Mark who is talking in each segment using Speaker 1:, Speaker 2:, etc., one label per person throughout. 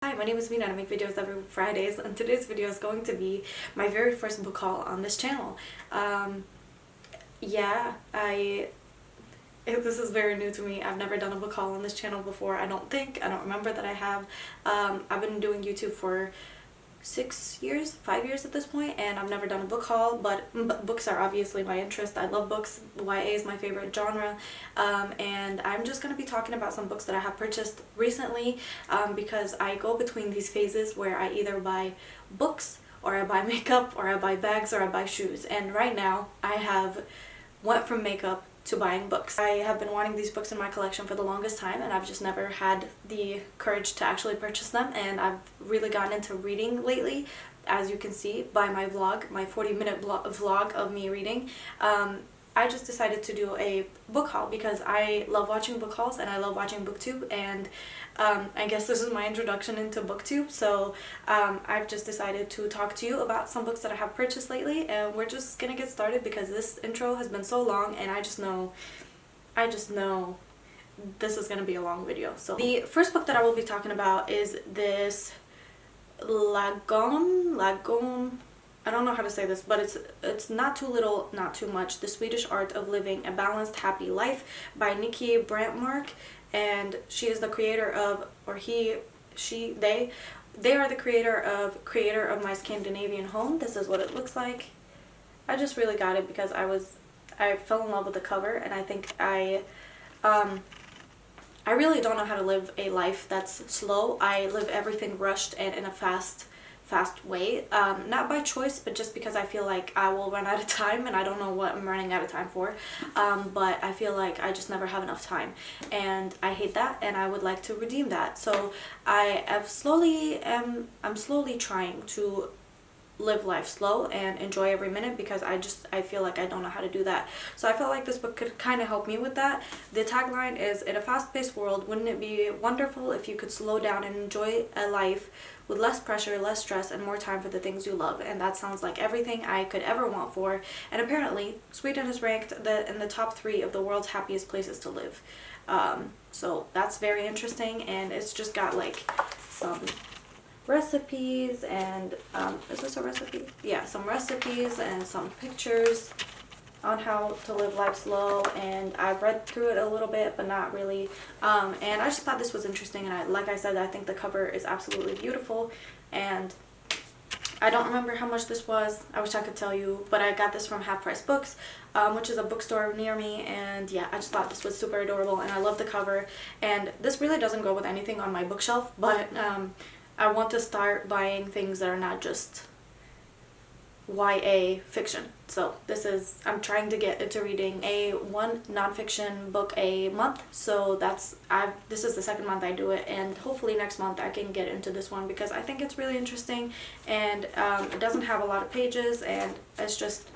Speaker 1: Hi, my name is Mina and I make videos every Fridays, and today's video is going to be my very first book haul on this channel. This is very new to me. I've never done a book haul on this channel before. I don't remember that I have. I've been doing YouTube for 5 years at this point, and I've never done a book haul, but books are obviously my interest. I love books. YA is my favorite genre, and I'm just going to be talking about some books that I have purchased recently, because I go between these phases where I either buy books or I buy makeup or I buy bags or I buy shoes, and right now I have went from makeup to buying books. I have been wanting these books in my collection for the longest time, and I've just never had the courage to actually purchase them, and I've really gotten into reading lately, as you can see by my vlog, my 40-minute vlog of me reading. I just decided to do a book haul because I love watching book hauls and I love watching BookTube, and I guess this is my introduction into BookTube, so I've just decided to talk to you about some books that I have purchased lately, and we're just gonna get started because this intro has been so long and I just know this is gonna be a long video. So the first book that I will be talking about is this Lagoon. I don't know how to say this, but it's not too little, not too much. The Swedish Art of Living a Balanced, Happy Life by Nikki Brantmark, and she is the creator of, they are the creator of My Scandinavian Home. This is what it looks like. I just really got it because I fell in love with the cover, and I think I really don't know how to live a life that's slow. I live everything rushed and in a fast way, not by choice, but just because I feel like I will run out of time, and I don't know what I'm running out of time for, but I feel like I just never have enough time, and I hate that, and I would like to redeem that. So I'm slowly trying to live life slow and enjoy every minute, because I feel like I don't know how to do that. So I felt like this book could kind of help me with that. The tagline is, "In a fast-paced world, wouldn't it be wonderful if you could slow down and enjoy a life with less pressure, less stress, and more time for the things you love?" And that sounds like everything I could ever want for. And apparently Sweden is ranked in the top 3 of the world's happiest places to live. So that's very interesting, and it's just got like some recipes and is this a recipe? Yeah, some recipes and some pictures on how to live life slow, and I've read through it a little bit but not really, and I just thought this was interesting, and like I said, I think the cover is absolutely beautiful, and I don't remember how much this was. I wish I could tell you, but I got this from Half Price Books, which is a bookstore near me, and yeah, I just thought this was super adorable, and I love the cover, and this really doesn't go with anything on my bookshelf, but I want to start buying things that are not just YA fiction. So I'm trying to get into reading one nonfiction book a month, so this is the second month I do it, and hopefully next month I can get into this one because I think it's really interesting, and it doesn't have a lot of pages, and it's just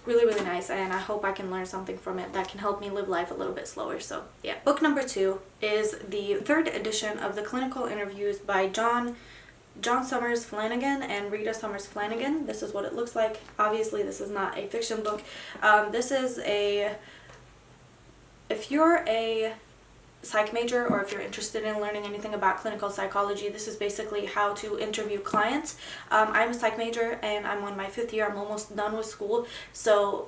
Speaker 1: really nice, and I hope I can learn something from it that can help me live life a little bit slower. So yeah. Book number 2 is the 3rd edition of the Clinical Interviews by John Summers Flanagan and Rita Summers Flanagan. This is what it looks like. Obviously this is not a fiction book. This is if you're a psych major, or if you're interested in learning anything about clinical psychology, this is basically how to interview clients. I'm a psych major and I'm on my 5th year. I'm almost done with school, so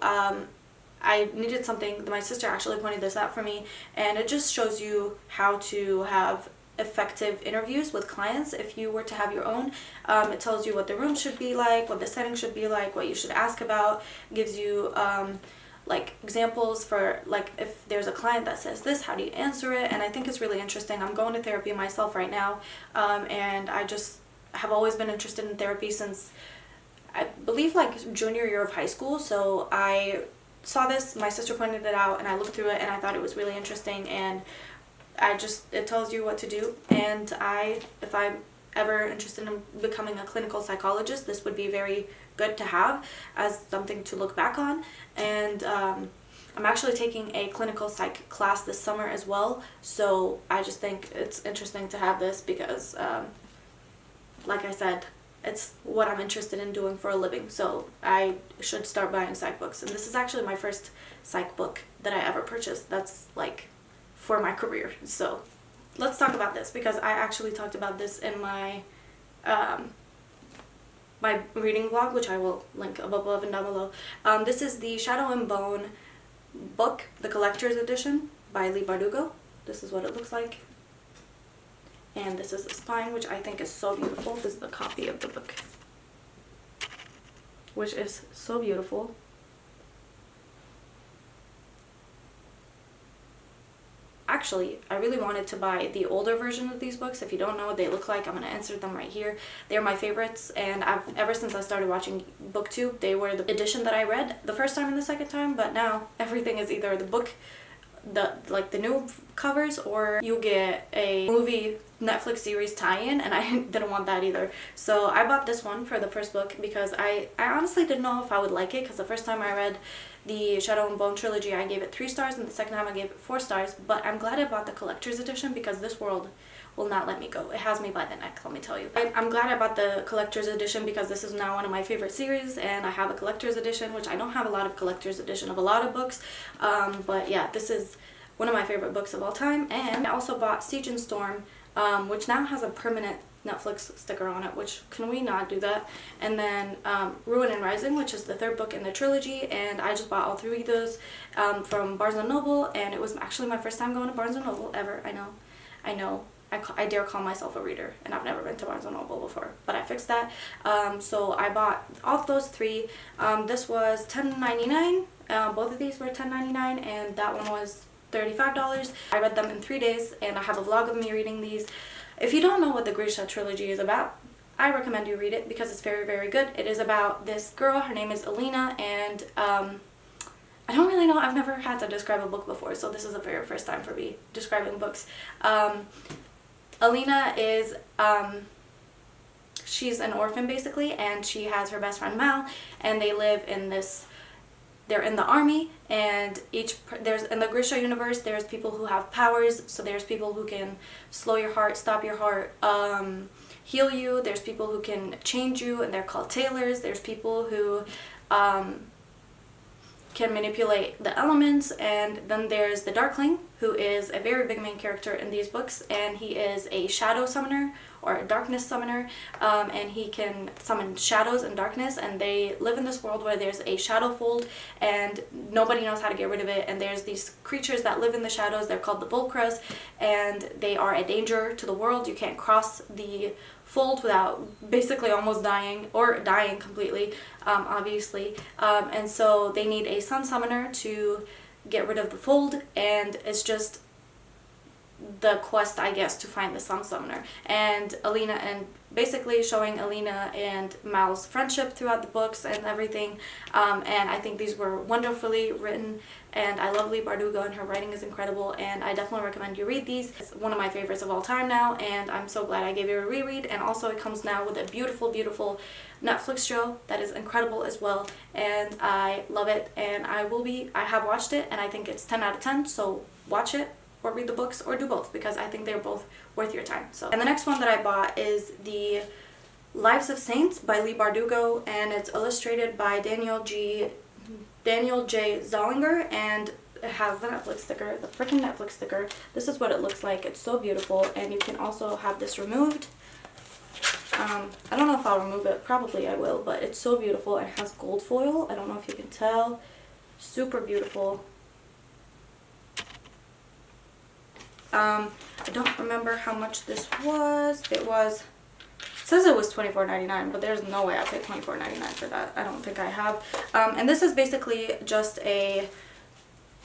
Speaker 1: I needed something. My sister actually pointed this out for me, and it just shows you how to have effective interviews with clients if you were to have your own. It tells you what the room should be like, what the setting should be like, what you should ask about, gives you like examples for, like, if there's a client that says this, how do you answer it? And I think it's really interesting. I'm going to therapy myself right now, and I just have always been interested in therapy since I believe like junior year of high school. So I saw this, my sister pointed it out, and I looked through it, and I thought it was really interesting, and it tells you what to do, and if I'm ever interested in becoming a clinical psychologist, this would be very good to have as something to look back on. And I'm actually taking a clinical psych class this summer as well, so I just think it's interesting to have this because like I said, it's what I'm interested in doing for a living, so I should start buying psych books. And this is actually my first psych book that I ever purchased that's like for my career, so let's talk about this because I actually talked about this in my my reading vlog, which I will link above and down below. This is the Shadow and Bone book, the collector's edition by Leigh Bardugo. This is what it looks like. And this is the spine, which I think is so beautiful. This is the copy of the book, which is so beautiful. Actually, I really wanted to buy the older version of these books. If you don't know what they look like, I'm going to insert them right here. They're my favorites, and ever since I started watching BookTube, they were the edition that I read the first time and the second time, but now everything is either the book, the new covers, or you get a movie Netflix series tie-in, and I didn't want that either. So I bought this one for the first book because I honestly didn't know if I would like it, because the first time I read the Shadow and Bone trilogy, I gave it 3 stars, and the second time I gave it 4 stars, but I'm glad I bought the collector's edition because this world will not let me go. It has me by the neck, let me tell you. I'm glad I bought the collector's edition because this is now one of my favorite series, and I have a collector's edition, which I don't have a lot of collector's edition of a lot of books, but yeah, this is one of my favorite books of all time. And I also bought Siege and Storm, which now has a permanent Netflix sticker on it, which can we not do that? And then Ruin and Rising, which is the 3rd book in the trilogy, and I just bought all 3 of those from Barnes & Noble, and it was actually my first time going to Barnes & Noble ever. I know, I dare call myself a reader, and I've never been to Barnes & Noble before, but I fixed that. So I bought all of those 3. This was $10.99. Both of these were $10.99, and that one was $35. I read them in 3 days, and I have a vlog of me reading these. If you don't know what the Grisha trilogy is about, I recommend you read it because it's very, very good. It is about this girl, her name is Alina, and I don't really know, I've never had to describe a book before, so this is the very first time for me describing books. Alina is, she's an orphan basically, and she has her best friend Mal, and they live in this, they're in the army, and there's in the Grisha universe, there's people who have powers. So there's people who can slow your heart, stop your heart, heal you. There's people who can change you, and they're called tailors. There's people who can manipulate the elements, and then there's the Darkling, who is a very big main character in these books, and he is a shadow summoner or a darkness summoner, and he can summon shadows and darkness, and they live in this world where there's a shadow fold and nobody knows how to get rid of it, and there's these creatures that live in the shadows. They're called the Volcras, and they are a danger to the world. You can't cross the fold without basically almost dying, or dying completely, obviously, and so they need a sun summoner to get rid of the fold, and it's just the quest, I guess, to find the sun summoner. And Alina, and basically showing Alina and Mal's friendship throughout the books and everything, and I think these were wonderfully written, and I love Leigh Bardugo, and her writing is incredible, and I definitely recommend you read these. It's one of my favorites of all time now, and I'm so glad I gave it a reread. And also it comes now with a beautiful, beautiful Netflix show that is incredible as well, and I love it, and I have watched it, and I think it's 10 out of 10, so watch it or read the books, or do both, because I think they're both worth your time. So, and the next one that I bought is the Lives of Saints by Leigh Bardugo, and it's illustrated by Daniel J. Zollinger, and it has the Netflix sticker, the freaking Netflix sticker. This is what it looks like. It's so beautiful, and you can also have this removed. I don't know if I'll remove it, probably I will, but it's so beautiful. It has gold foil. I don't know if you can tell. Super beautiful. I don't remember how much this was. It says it was $24.99, but there's no way I paid $24.99 for that. I don't think I have. And this is basically just a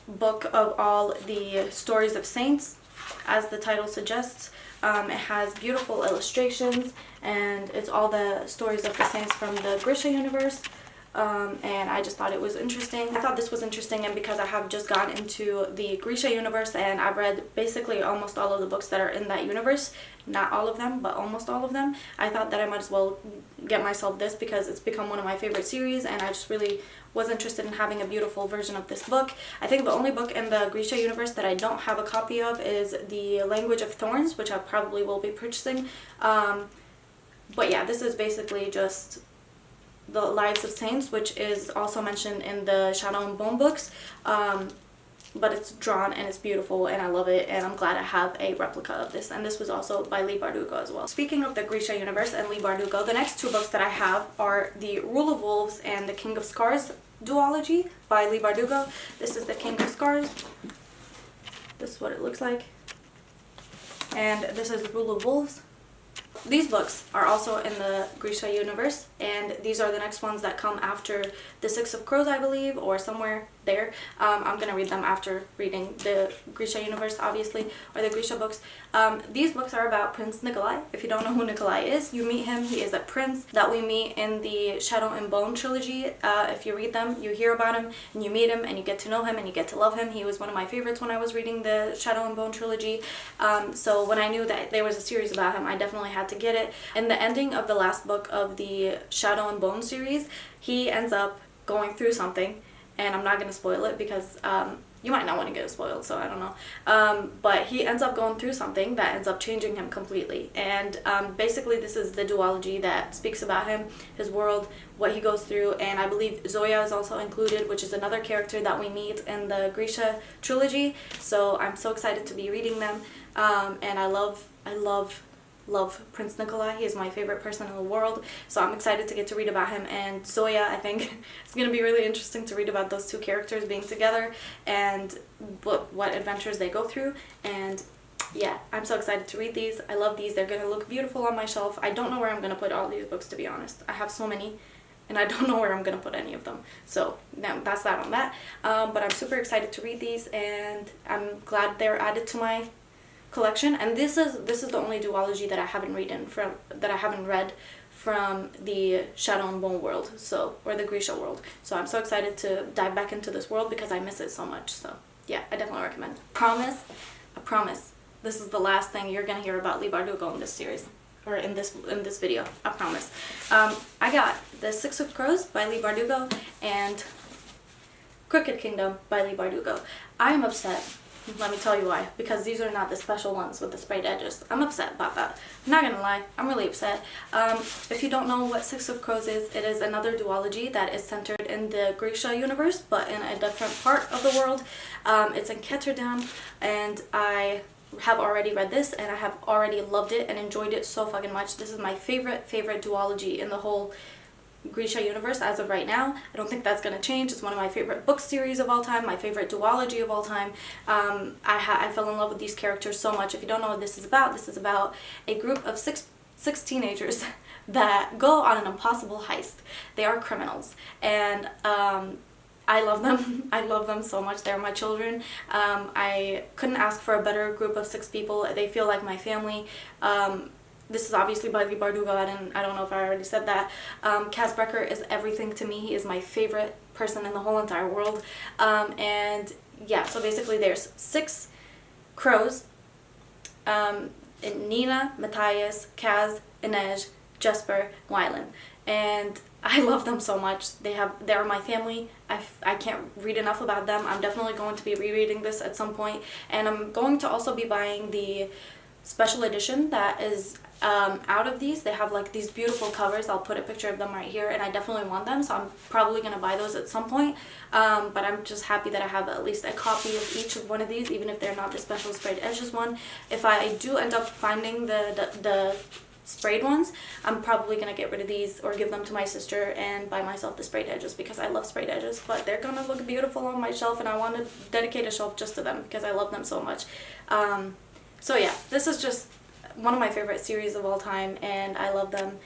Speaker 1: book of all the stories of saints, as the title suggests. It has beautiful illustrations, and it's all the stories of the saints from the Grisha universe. And I just thought it was interesting. I thought this was interesting, and because I have just gone into the Grisha universe, and I've read basically almost all of the books that are in that universe, not all of them, but almost all of them, I thought that I might as well get myself this because it's become one of my favorite series, and I just really was interested in having a beautiful version of this book. I think the only book in the Grisha universe that I don't have a copy of is The Language of Thorns, which I probably will be purchasing. But yeah, this is basically just the Lives of Saints, which is also mentioned in the Shadow and Bone books. but it's drawn and it's beautiful and I love it, and I'm glad I have a replica of this. And this was also by Leigh Bardugo as well. Speaking of the Grisha universe and Leigh Bardugo, the next two books that I have are The Rule of Wolves and The King of Scars duology by Leigh Bardugo. This is The King of Scars. This is what it looks like. And this is The Rule of Wolves. These books are also in the Grisha universe, and these are the next ones that come after The Six of Crows, I believe, or somewhere there. I'm going to read them after reading the Grisha universe, obviously, or the Grisha books. These books are about Prince Nikolai. If you don't know who Nikolai is, you meet him. He is a prince that we meet in the Shadow and Bone trilogy. If you read them, you hear about him, and you meet him, and you get to know him, and you get to love him. He was one of my favorites when I was reading the Shadow and Bone trilogy. So when I knew that there was a series about him, I definitely had to get it. In the ending of the last book of the Shadow and Bone series, he ends up going through something, and I'm not going to spoil it because you might not want to get it spoiled, so I don't know. But he ends up going through something that ends up changing him completely. And basically this is the duology that speaks about him, his world, what he goes through, and I believe Zoya is also included, which is another character that we meet in the Grisha trilogy. So I'm so excited to be reading them, and I love Prince Nikolai. He is my favorite person in the world, so I'm excited to get to read about him. And Zoya, I think it's going to be really interesting to read about those two characters being together and what adventures they go through. And yeah, I'm so excited to read these. I love these. They're going to look beautiful on my shelf. I don't know where I'm going to put all these books, to be honest. I have so many, and I don't know where I'm going to put any of them. So that's that on that. But I'm super excited to read these, and I'm glad they're added to my collection. And this is the only duology that I haven't read from the Shadow and Bone world, so, or the Grisha world. So I'm so excited to dive back into this world because I miss it so much. So yeah, I definitely recommend. I promise this is the last thing you're gonna hear about Leigh Bardugo in this series, or in this video. I promise. I got The Six of Crows by Leigh Bardugo and Crooked Kingdom by Leigh Bardugo. I am upset. Let me tell you why. Because these are not the special ones with the sprayed edges. I'm upset about that. I'm not gonna lie. I'm really upset. If you don't know what Six of Crows is, it is another duology that is centered in the Grisha universe, but in a different part of the world. It's in Ketterdam, and I have already read this, and I have already loved it and enjoyed it so fucking much. This is my favorite duology in the whole Grisha universe as of right now. I don't think that's going to change. It's one of my favorite book series of all time, my favorite duology of all time. I fell in love with these characters so much. If you don't know what this is about a group of six teenagers that go on an impossible heist. They are criminals, and I love them. I love them so much. They're my children. I couldn't ask for a better group of 6 people. They feel like my family. This is obviously by Leigh Bardugo. I don't know if I already said that. Kaz Brekker is everything to me. He is my favorite person in the whole entire world. And yeah, so basically there's 6 crows. Nina, Matthias, Kaz, Inej, Jesper, Wylan. And I love them so much. They're my family. I can't read enough about them. I'm definitely going to be rereading this at some point. And I'm going to also be buying the special edition that is out of these. They have like these beautiful covers. I'll put a picture of them right here, and I definitely want them, so I'm probably going to buy those at some point. But I'm just happy that I have at least a copy of each of one of these, even if they're not the special sprayed edges one. If I do end up finding the sprayed ones, I'm probably going to get rid of these or give them to my sister and buy myself the sprayed edges, because I love sprayed edges, but they're going to look beautiful on my shelf, and I want to dedicate a shelf just to them because I love them so much. So yeah, this is just one of my favorite series of all time, and I love them.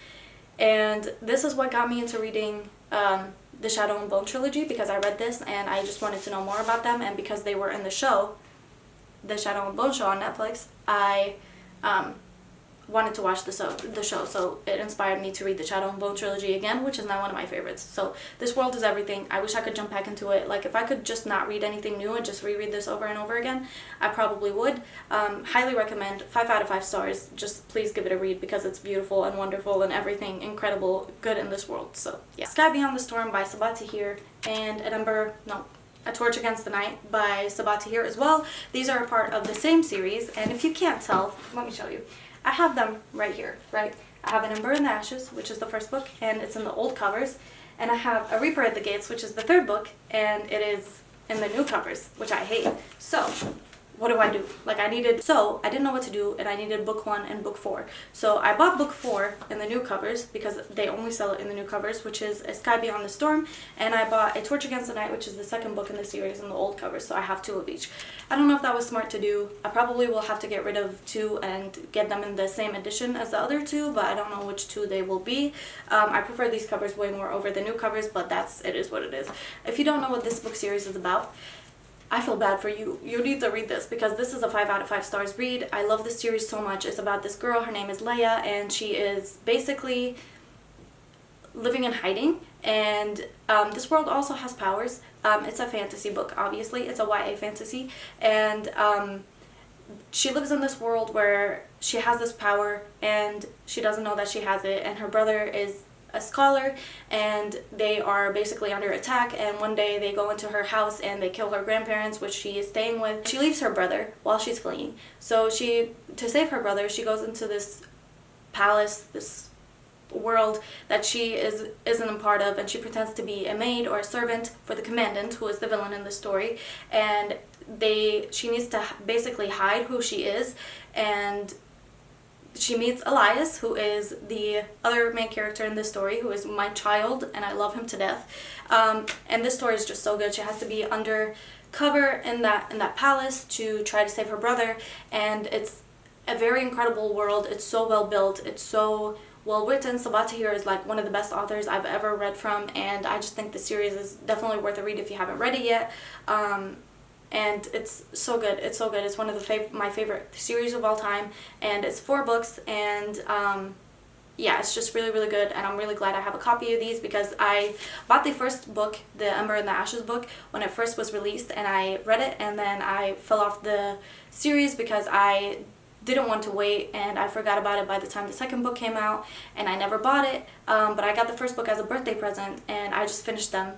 Speaker 1: And this is what got me into reading the Shadow and Bone trilogy, because I read this and I just wanted to know more about them, and because they were in the show, the Shadow and Bone show on Netflix, I wanted to watch the show, so it inspired me to read the Shadow and Bone trilogy again, which is now one of my favorites. So this world is everything. I wish I could jump back into it. Like, if I could just not read anything new and just reread this over and over again, I probably would. Highly recommend. 5 out of 5 stars. Just please give it a read, because it's beautiful and wonderful and everything incredible good in this world. So yeah. Sky Beyond the Storm by Sabaa Tahir, and A Torch Against the Night by Sabaa Tahir as well. These are a part of the same series, and if you can't tell, let me show you. I have them right here, right? I have An Ember in the Ashes, which is the first book, and it's in the old covers. And I have A Reaper at the Gates, which is the third book, and it is in the new covers, which I hate. So what do I do? Like, I didn't know what to do, and I needed book 1 and book 4. So I bought book 4 in the new covers because they only sell it in the new covers, which is A Sky Beyond the Storm, and I bought A Torch Against the Night, which is the second book in the series in the old covers, so I have 2 of each. I don't know if that was smart to do. I probably will have to get rid of 2 and get them in the same edition as the other 2, but I don't know which 2 they will be. I prefer these covers way more over the new covers, but it is what it is. If you don't know what this book series is about, I feel bad for you. You need to read this because this is a 5 out of 5 stars read. I love this series so much. It's about this girl. Her name is Leia, and she is basically living in hiding. And this world also has powers. It's a fantasy book, obviously. It's a YA fantasy. And she lives in this world where she has this power, and she doesn't know that she has it. And her brother is a scholar, and they are basically under attack, and one day they go into her house and they kill her grandparents, which she is staying with. She leaves her brother while she's fleeing. So to save her brother, she goes into this palace, this world that she isn't a part of, and she pretends to be a maid or a servant for the commandant, who is the villain in the story, and she needs to basically hide who she is. And she meets Elias, who is the other main character in this story, who is my child, and I love him to death. And this story is just so good. She has to be undercover in that palace to try to save her brother, and it's a very incredible world. It's so well built. It's so well written. Sabat Tahir is like one of the best authors I've ever read from, and I just think the series is definitely worth a read if you haven't read it yet. And it's so good. It's so good. It's one of my favorite series of all time, and it's 4 books, and yeah, it's just really, really good, and I'm really glad I have a copy of these because I bought the first book, the Ember and the Ashes book, when it first was released, and I read it, and then I fell off the series because I didn't want to wait, and I forgot about it by the time the second book came out, and I never bought it, but I got the first book as a birthday present, and I just finished them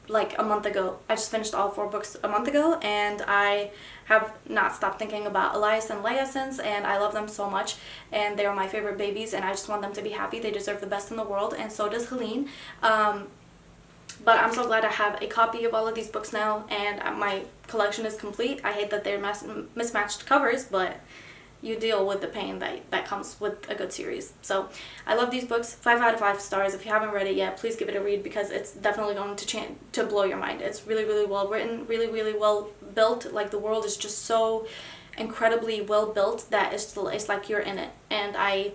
Speaker 1: like a month ago. I just finished all 4 books a month ago, and I have not stopped thinking about Elias and Leia since, and I love them so much, and they are my favorite babies, and I just want them to be happy. They deserve the best in the world, and so does Helene. But I'm so glad I have a copy of all of these books now, and my collection is complete. I hate that they're mismatched covers, but you deal with the pain that comes with a good series. So I love these books. 5 out of 5 stars. If you haven't read it yet, please give it a read because it's definitely going to blow your mind. It's really, really well written, really, really well built. Like, the world is just so incredibly well built that it's like you're in it. And I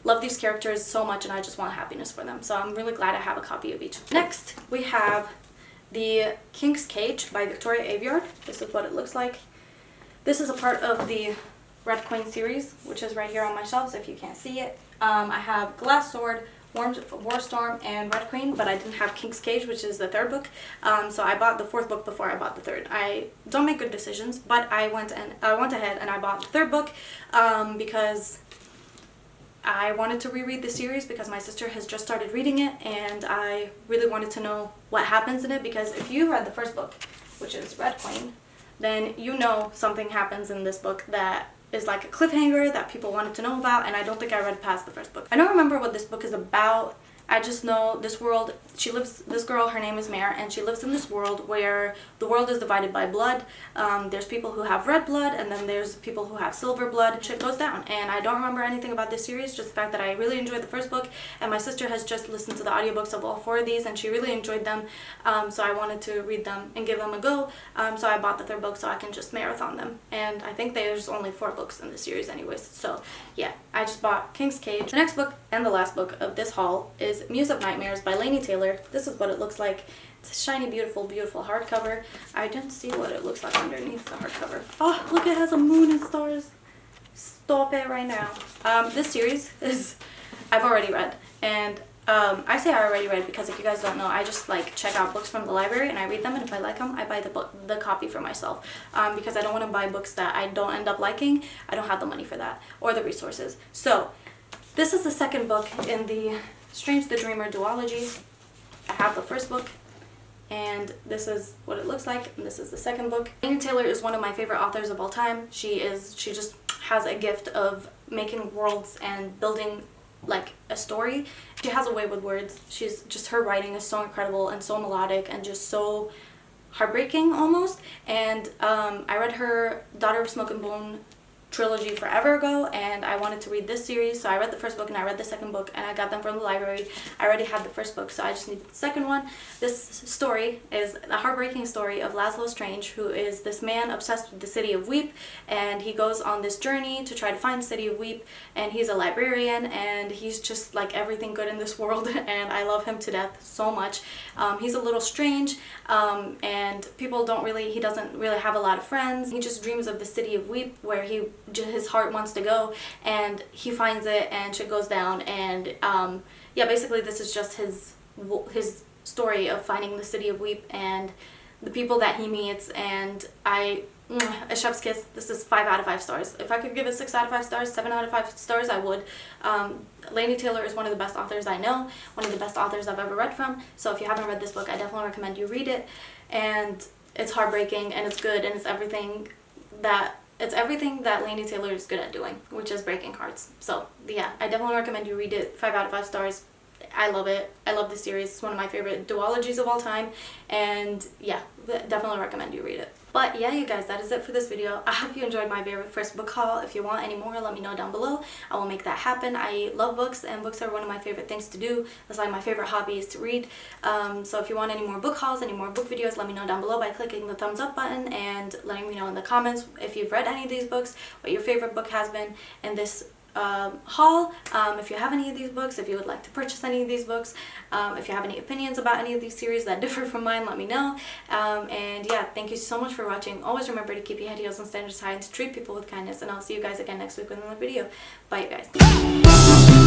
Speaker 1: love these characters so much, and I just want happiness for them. So I'm really glad I have a copy of each. Next, we have The King's Cage by Victoria Aveyard. This is what it looks like. This is a part of the Red Queen series, which is right here on my shelves if you can't see it. I have Glass Sword, War Storm, and Red Queen, but I didn't have King's Cage, which is the 3rd book. So I bought the 4th book before I bought the 3rd. I don't make good decisions, but I went ahead and I bought the 3rd book because I wanted to reread the series because my sister has just started reading it, and I really wanted to know what happens in it, because if you read the 1st book, which is Red Queen, then you know something happens in this book that is like a cliffhanger that people wanted to know about, and I don't think I read past the 1st book. I don't remember what this book is about. I just know this world, this girl, her name is Mare, and she lives in this world where the world is divided by blood. There's people who have red blood, and then there's people who have silver blood. Shit goes down, and I don't remember anything about this series, just the fact that I really enjoyed the 1st book, and my sister has just listened to the audiobooks of all 4 of these, and she really enjoyed them, so I wanted to read them and give them a go, so I bought the 3rd book so I can just marathon them, and I think there's only 4 books in the series anyways, so yeah, I just bought King's Cage. The next book, and the last book of this haul, is Muse of Nightmares by Laini Taylor. This is what it looks like. It's a shiny, beautiful, beautiful hardcover. I didn't see what it looks like underneath the hardcover. Oh, look, it has a moon and stars. Stop it right now. This series is, I've already read, and I say I already read because if you guys don't know, I just like check out books from the library and I read them, and if I like them, I buy the copy for myself, because I don't want to buy books that I don't end up liking. I don't have the money for that or the resources. So this is the 2nd book in the Strange the Dreamer duology. I have the 1st book, and this is what it looks like, and this is the 2nd book. Laini Taylor is one of my favorite authors of all time. She just has a gift of making worlds and building like a story. She has a way with words. Her writing is so incredible and so melodic and just so heartbreaking almost. And I read her Daughter of Smoke and Bone trilogy forever ago, and I wanted to read this series, so I read the first book and I read the second book, and I got them from the library. I already had the first book, so I just needed the second one. This story is a heartbreaking story of Laszlo Strange, who is this man obsessed with the city of Weep, and he goes on this journey to try to find the city of Weep, and he's a librarian, and he's just like everything good in this world, and I love him to death so much. He's a little strange, and he doesn't really have a lot of friends. He just dreams of the city of Weep, where his heart wants to go, and he finds it, and shit goes down. And yeah, basically this is just his story of finding the city of Weep and the people that he meets. And a chef's kiss. This is 5 out of 5 stars. If I could give it 6 out of 5 stars, 7 out of 5 stars, I would. Laini Taylor is one of the best authors I know, one of the best authors I've ever read from. So if you haven't read this book, I definitely recommend you read it. And it's heartbreaking, and it's good, and it's everything that Laini Taylor is good at doing, which is breaking hearts. So yeah, I definitely recommend you read it. 5 out of 5 stars. I love it. I love this series. It's one of my favorite duologies of all time, and yeah, definitely recommend you read it. But yeah, you guys, that is it for this video. I hope you enjoyed my very first book haul. If you want any more, let me know down below. I will make that happen. I love books, and books are one of my favorite things to do. That's like my favorite hobby is to read. So if you want any more book hauls, any more book videos, let me know down below by clicking the thumbs up button and letting me know in the comments if you've read any of these books, what your favorite book has been in this haul. If you have any of these books, if you would like to purchase any of these books, if you have any opinions about any of these series that differ from mine, let me know. And yeah, thank you so much for watching. Always remember to keep your head, heels, and standards high, and to treat people with kindness, and I'll see you guys again next week with another video. Bye, you guys.